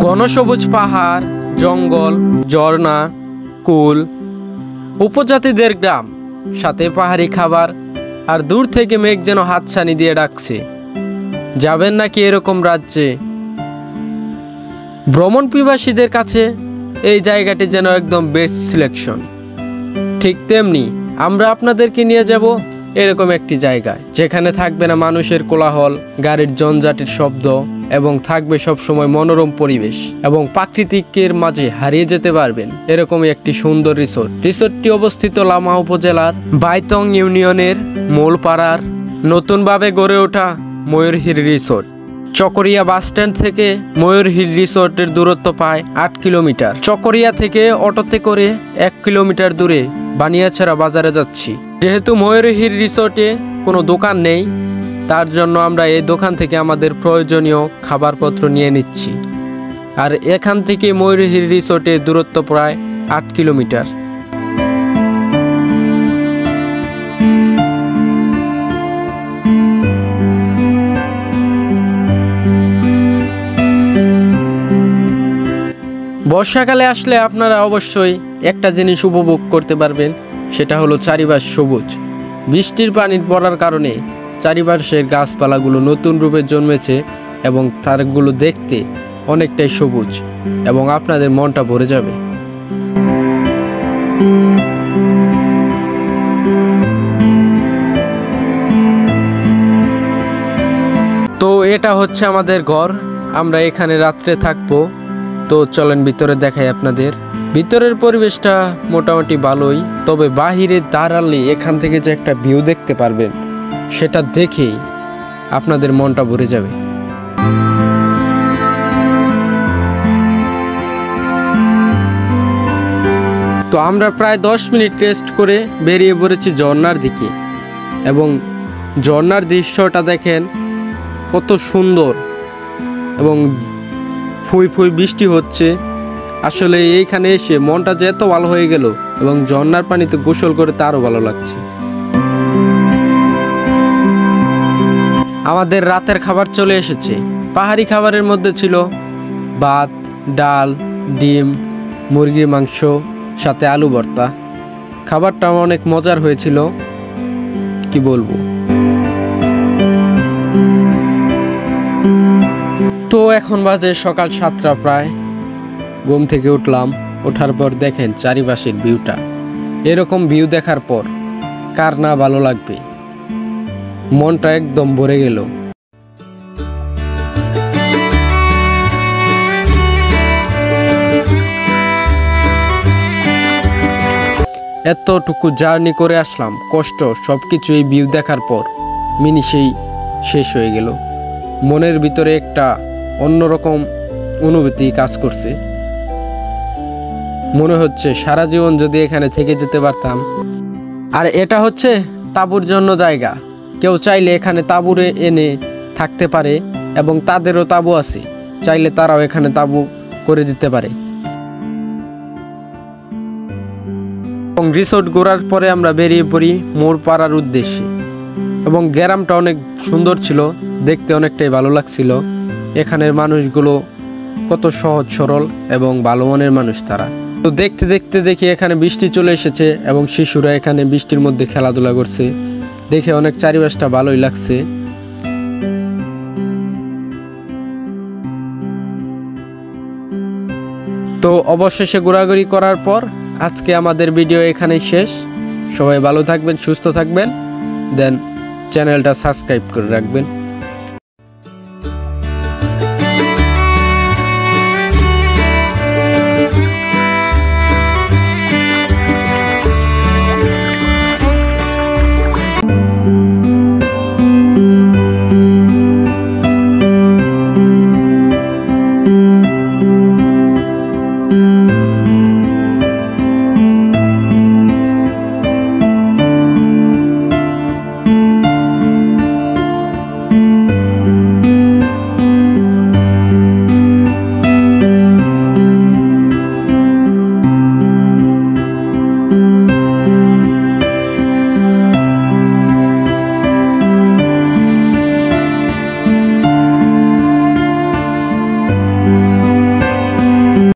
ঘনসবুজ পাহাড়, জঙ্গল, ঝর্ণা, কুল, উপজাতিদের গ্রাম, সাথে পাহাড়ি খাবার, আর দূর থেকে মেঘ যেন হাতছানি দিয়ে ডাকছে। যাবেন নাকি এরকম রাজ্যে? ভ্রমণ পিপাসীদের কাছে এই জায়গাটি যেন একদম বেস্ট সিলেকশন। ঠিক তেমনি আমরা আপনাদেরকে নিয়ে যাব এরকম একটি জায়গায়, যেখানে থাকবে না মানুষের কোলাহল, গাড়ির জঞ্জাটের শব্দ, এবং থাকবে সবসময় মনোরম পরিবেশ এবং প্রাকৃতিকের মাঝে হারিয়ে যেতে পারবেন এরকমই একটি সুন্দর রিসোর্ট। রিসোর্টটি অবস্থিত লামা উপজেলার বাইতং ইউনিয়নের মোলপাড়ার নতুনভাবে গড়ে ওঠা ময়ূরহিল রিসোর্ট। চকরিয়া বাস স্ট্যান্ড থেকে ময়ূরহিল রিসোর্টের দূরত্ব প্রায় 8 কিলোমিটার। চকরিয়া থেকে অটোতে করে 1 কিলোমিটার দূরে বানিয়াছড়া বাজারে যাচ্ছি। যেহেতু ময়ূরহিল রিসোর্টে কোনো দোকান নেই, তার জন্য আমরা এই দোকান থেকে আমাদের প্রয়োজনীয় খাবারপত্র নিয়ে নিচ্ছি। আর এখান থেকে ময়ূরহিল রিসোর্টের দূরত্ব প্রায় 8 কিলোমিটার। বর্ষাকালে আসলে আপনারা অবশ্যই একটা জিনিস উপভোগ করতে পারবেন, সেটা হলো চারিপাশ সবুজ। বৃষ্টির পানি পড়ার কারণে চারিপাশের গাছপালাগুলো নতুন রূপে জন্মেছে এবং তারগুলো দেখতে অনেকটাই সবুজ, এবং আপনাদের মনটা ভরে যাবে। তো এটা হচ্ছে আমাদের ঘর, আমরা এখানে রাত্রে থাকবো। তো চলেন ভিতরে দেখাই আপনাদের। ভিতরের পরিবেশটা মোটামুটি ভালোই, তবে বাহিরে দাঁড়ালে এখান থেকে যে একটা ভিউ দেখতে পারবেন, সেটা দেখেই আপনাদের মনটা ভরে যাবে। তো আমরা প্রায় 10 মিনিট রেস্ট করে বেরিয়ে পড়েছি ঝর্ণার দিকে, এবং ঝর্ণার দৃশ্যটা দেখেন কত সুন্দর, এবং ফুই ফুই বৃষ্টি হচ্ছে। আসলে এইখানে এসে মনটা যে এত ভালো হয়ে গেল, এবং ঝর্ণার পানিতে গোসল করে তারও ভালো লাগছে। আমাদের রাতের খাবার চলে এসেছে। পাহাড়ি খাবারের মধ্যে ছিল ভাত, ডাল, ডিম, মুরগির মাংস, সাথে আলু ভর্তা। খাবারটা অনেক মজার হয়েছিল, কি বলবো। তো এখন বাজে সকাল 7টা প্রায়। ঘুম থেকে উঠলাম, ওঠার পর দেখেন চারিপাশের ভিউটা। এরকম ভিউ দেখার পর কার না ভালো লাগবে, মনটা একদম ভরে গেল। এতটুকু জার্নি করে আসলাম, কষ্ট সবকিছু এই ভিউ দেখার পর মিনিশেই শেষ হয়ে গেল। মনের ভিতরে একটা অন্যরকম অনুভূতি কাজ করছে। মনে হচ্ছে সারা জীবন যদি এখানে থেকে যেতে পারতাম। আর এটা হচ্ছে তাঁবুর জন্য জায়গা। কেউ চাইলে এখানে তাঁবুরে এনে থাকতে পারে, এবং তাদেরও তাঁবু আছে, চাইলে তারাও এখানে তাঁবু করে দিতে পারে। এবং রিসোর্ট ঘোরার পরে আমরা বেরিয়ে পড়ি মোরপাড়ার উদ্দেশ্যে, এবং গ্রামটা অনেক সুন্দর ছিল, দেখতে অনেকটাই ভালো লাগছিল। এখানের মানুষগুলো কত সহজ সরল এবং ভালো মনের মানুষ তারা। তো দেখতে দেখতে দেখি এখানে বৃষ্টি চলে এসেছে, এবং শিশুরা এখানে বৃষ্টির মধ্যে খেলাধুলা করছে, দেখে অনেক চারিপাশটা ভালোই লাগছে। তো অবশেষে ঘোরাঘুরি করার পর আজকে আমাদের ভিডিও এখানেই শেষ। সবাই ভালো থাকবেন, সুস্থ থাকবেন, দেন চ্যানেলটা সাবস্ক্রাইব করে রাখবেন।